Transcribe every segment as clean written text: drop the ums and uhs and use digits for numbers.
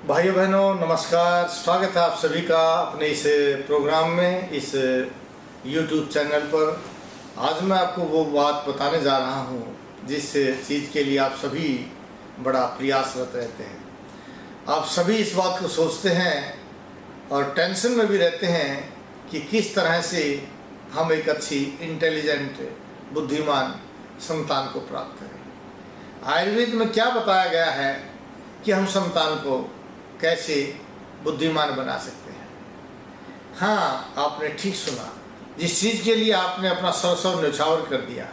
भाइयों बहनों नमस्कार। स्वागत है आप सभी का अपने इस प्रोग्राम में, इस YouTube चैनल पर। आज मैं आपको वो बात बताने जा रहा हूँ जिस चीज़ के लिए आप सभी बड़ा प्रयासरत रहते हैं। आप सभी इस बात को सोचते हैं और टेंशन में भी रहते हैं कि किस तरह से हम एक अच्छी इंटेलिजेंट बुद्धिमान संतान को प्राप्त करें। आयुर्वेद में क्या बताया गया है कि हम संतान को कैसे बुद्धिमान बना सकते हैं। हाँ, आपने ठीक सुना। जिस चीज़ के लिए आपने अपना सर्वस्व न्यौछावर कर दिया,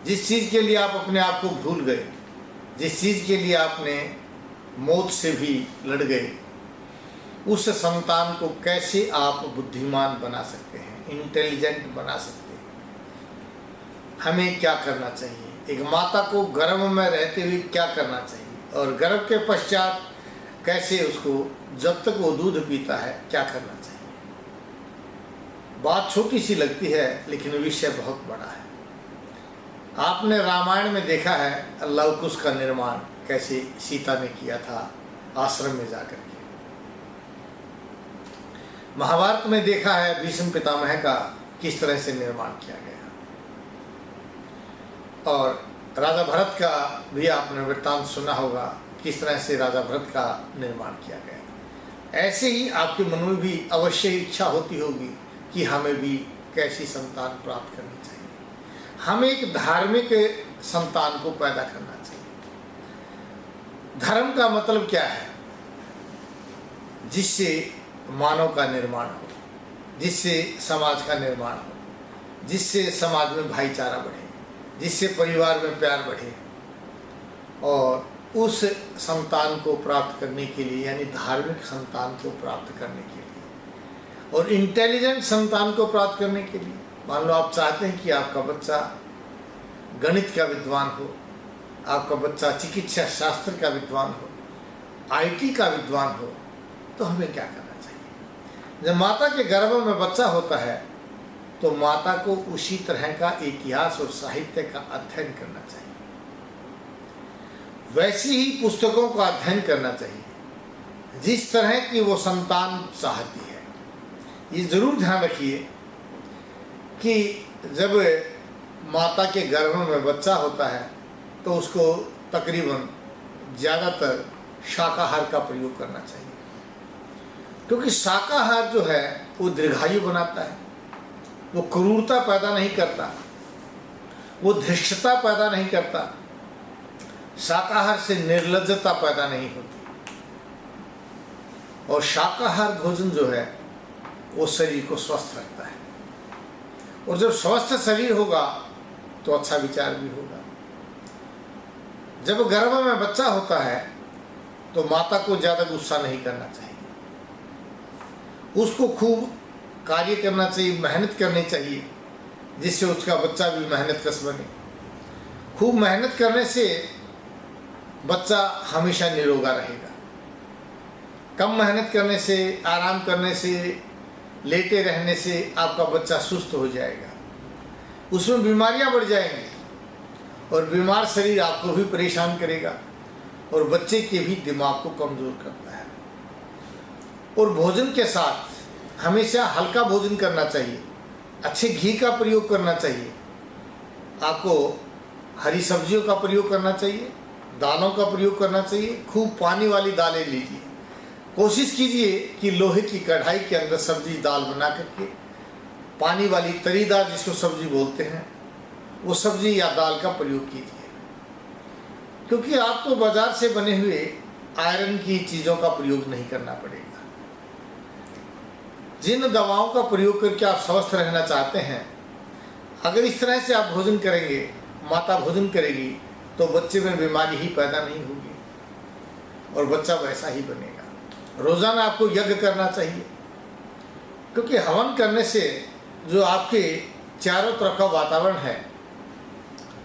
जिस चीज़ के लिए आप अपने आप को भूल गए, जिस चीज़ के लिए आपने मौत से भी लड़ गए, उस संतान को कैसे आप बुद्धिमान बना सकते हैं, इंटेलिजेंट बना सकते हैं। हमें क्या करना चाहिए, एक माता को गर्भ में रहते हुए क्या करना चाहिए और गर्भ के पश्चात कैसे उसको जब तक वो दूध पीता है क्या करना चाहिए। बात छोटी सी लगती है लेकिन विषय बहुत बड़ा है। आपने रामायण में देखा है लव कुश का निर्माण कैसे सीता ने किया था आश्रम में जाकर के। महाभारत में देखा है भीष्म पितामह का किस तरह से निर्माण किया गया, और राजा भरत का भी आपने वृत्तांत सुना होगा किस तरह से राजा भरत का निर्माण किया गया। ऐसे ही आपके मन में भी अवश्य इच्छा होती होगी कि हमें भी कैसी संतान प्राप्त करनी चाहिए। हमें एक धार्मिक संतान को पैदा करना चाहिए। धर्म का मतलब क्या है? जिससे मानव का निर्माण हो, जिससे समाज का निर्माण हो, जिससे समाज में भाईचारा बढ़े, जिससे परिवार में प्यार बढ़े। और उस संतान को प्राप्त करने के लिए, यानी धार्मिक संतान को प्राप्त करने के लिए और इंटेलिजेंट संतान को प्राप्त करने के लिए, मान लो आप चाहते हैं कि आपका बच्चा गणित का विद्वान हो, आपका बच्चा चिकित्सा शास्त्र का विद्वान हो, IT का विद्वान हो, तो हमें क्या करना चाहिए? जब माता के गर्भ में बच्चा होता है तो माता को उसी तरह का इतिहास और साहित्य का अध्ययन करना चाहिए, वैसी ही पुस्तकों का अध्ययन करना चाहिए जिस तरह की वो संतान चाहती है। ये जरूर ध्यान रखिए कि जब माता के गर्भ में बच्चा होता है तो उसको तकरीबन ज़्यादातर शाकाहार का प्रयोग करना चाहिए, क्योंकि शाकाहार जो है वो दीर्घायु बनाता है, वो क्रूरता पैदा नहीं करता, वो धृष्टता पैदा नहीं करता, शाकाहार से निर्लज्जता पैदा नहीं होती। और शाकाहार भोजन जो है वो शरीर को स्वस्थ रखता है, और जब स्वस्थ शरीर होगा तो अच्छा विचार भी होगा। जब गर्भ में बच्चा होता है तो माता को ज़्यादा गुस्सा नहीं करना चाहिए, उसको खूब कार्य करना चाहिए, मेहनत करनी चाहिए, जिससे उसका बच्चा भी मेहनतकश बने। खूब मेहनत करने से बच्चा हमेशा निरोगा रहेगा। कम मेहनत करने से, आराम करने से, लेटे रहने से आपका बच्चा सुस्त हो जाएगा, उसमें बीमारियां बढ़ जाएंगी, और बीमार शरीर आपको भी परेशान करेगा और बच्चे के भी दिमाग को कमज़ोर करता है। और भोजन के साथ हमेशा हल्का भोजन करना चाहिए, अच्छे घी का प्रयोग करना चाहिए, आपको हरी सब्जियों का प्रयोग करना चाहिए, दालों का प्रयोग करना चाहिए। खूब पानी वाली दालें लीजिए, कोशिश कीजिए कि लोहे की कढ़ाई के अंदर सब्जी दाल बना करके पानी वाली तरीदार जिसको सब्जी बोलते हैं वो सब्जी या दाल का प्रयोग कीजिए, क्योंकि आपको बाजार से बने हुए आयरन की चीज़ों का प्रयोग नहीं करना पड़ेगा। जिन दवाओं का प्रयोग करके आप स्वस्थ रहना चाहते हैं, अगर इस तरह से आप भोजन करेंगे, माता भोजन करेगी, तो बच्चे में बीमारी ही पैदा नहीं होगी और बच्चा वैसा ही बनेगा। रोज़ाना आपको यज्ञ करना चाहिए, क्योंकि हवन करने से जो आपके चारों तरफ का वातावरण है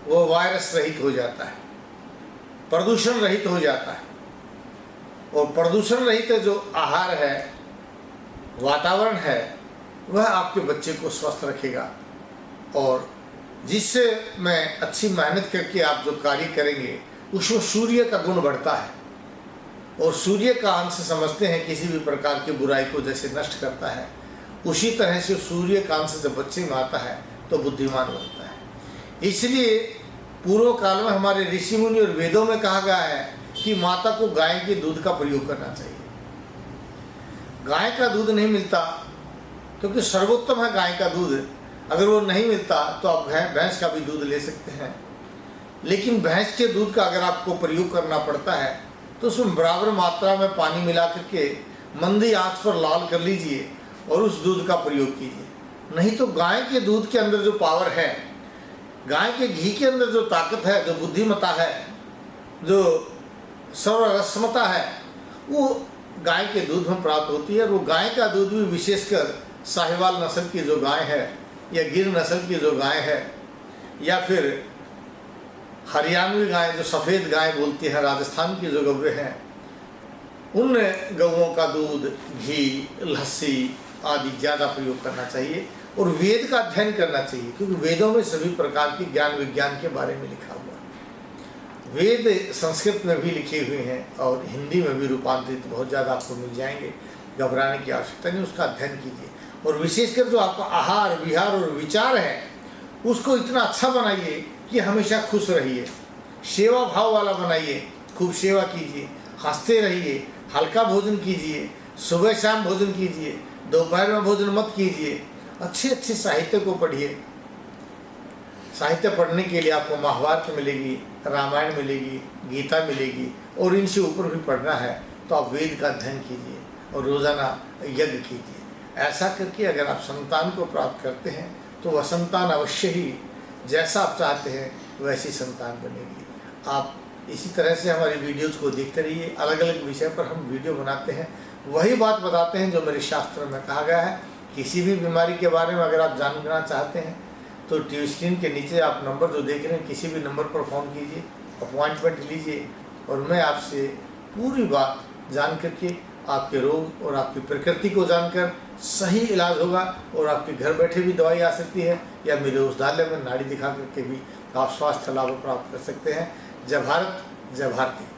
वो वायरस रहित हो जाता है, प्रदूषण रहित हो जाता है, और प्रदूषण रहित जो आहार है, वातावरण है, वह आपके बच्चे को स्वस्थ रखेगा। और जिससे मैं अच्छी मेहनत करके आप जो कार्य करेंगे उसमें सूर्य का गुण बढ़ता है, और सूर्य का अंश समझते हैं किसी भी प्रकार की बुराई को जैसे नष्ट करता है, उसी तरह से सूर्य का अंश जब बच्चे में आता है तो बुद्धिमान बनता है। इसलिए पूर्व काल में हमारे ऋषि मुनि और वेदों में कहा गया है कि माता को गाय के दूध का प्रयोग करना चाहिए। गाय का दूध नहीं मिलता क्योंकि सर्वोत्तम है गाय का दूध, अगर वो नहीं मिलता तो आप भैंस का भी दूध ले सकते हैं। लेकिन भैंस के दूध का अगर आपको प्रयोग करना पड़ता है तो उसमें बराबर मात्रा में पानी मिला करके मंदी आंच पर लाल कर लीजिए और उस दूध का प्रयोग कीजिए। नहीं तो गाय के दूध के अंदर जो पावर है, गाय के घी के अंदर जो ताकत है, जो बुद्धिमता है, जो सर्वरसमता है, वो गाय के दूध में प्राप्त होती है। और वो गाय का दूध भी विशेषकर साहिवाल नस्ल की जो गाय है या गिर नस्ल की जो गाय है या फिर हरियाणवी गाय जो सफ़ेद गाय बोलती है, राजस्थान की जो गौएं हैं, उन गौओं का दूध, घी, लस्सी आदि ज़्यादा प्रयोग करना चाहिए और वेद का अध्ययन करना चाहिए, क्योंकि वेदों में सभी प्रकार की ज्ञान विज्ञान के बारे में लिखा हुआ है। वेद संस्कृत में भी लिखे हुए हैं और हिंदी में भी रूपांतरित बहुत ज़्यादा आपको मिल जाएंगे। घबराने की आवश्यकता नहीं, उसका अध्ययन कीजिए। और विशेषकर जो आपका आहार विहार और विचार है उसको इतना अच्छा बनाइए कि हमेशा खुश रहिए, सेवा भाव वाला बनाइए, खूब सेवा कीजिए, हंसते रहिए, हल्का भोजन कीजिए, सुबह शाम भोजन कीजिए, दोपहर में भोजन मत कीजिए। अच्छे अच्छे साहित्य को पढ़िए। साहित्य पढ़ने के लिए आपको महाभारत मिलेगी, रामायण मिलेगी, गीता मिलेगी, और इनसे ऊपर भी पढ़ना है तो आप वेद का अध्ययन कीजिए और रोज़ाना यज्ञ कीजिए। ऐसा करके अगर आप संतान को प्राप्त करते हैं तो वह संतान अवश्य ही जैसा आप चाहते हैं वैसी संतान बनेगी। आप इसी तरह से हमारी वीडियोज़ को देखते रहिए। अलग अलग विषय पर हम वीडियो बनाते हैं, वही बात बताते हैं जो मेरे शास्त्र में कहा गया है। किसी भी बीमारी के बारे में अगर आप जानना चाहते हैं तो टीवी स्क्रीन के नीचे आप नंबर जो देख रहे हैं, किसी भी नंबर पर फ़ोन कीजिए, अपॉइंटमेंट लीजिए और मैं आपसे पूरी बात जान करके आपके रोग और आपकी प्रकृति को जानकर सही इलाज होगा और आपके घर बैठे भी दवाई आ सकती है या मेरे औषधालय में नाड़ी दिखा करके भी आप स्वास्थ्य लाभ प्राप्त कर सकते हैं। जय भारत, जय भारती।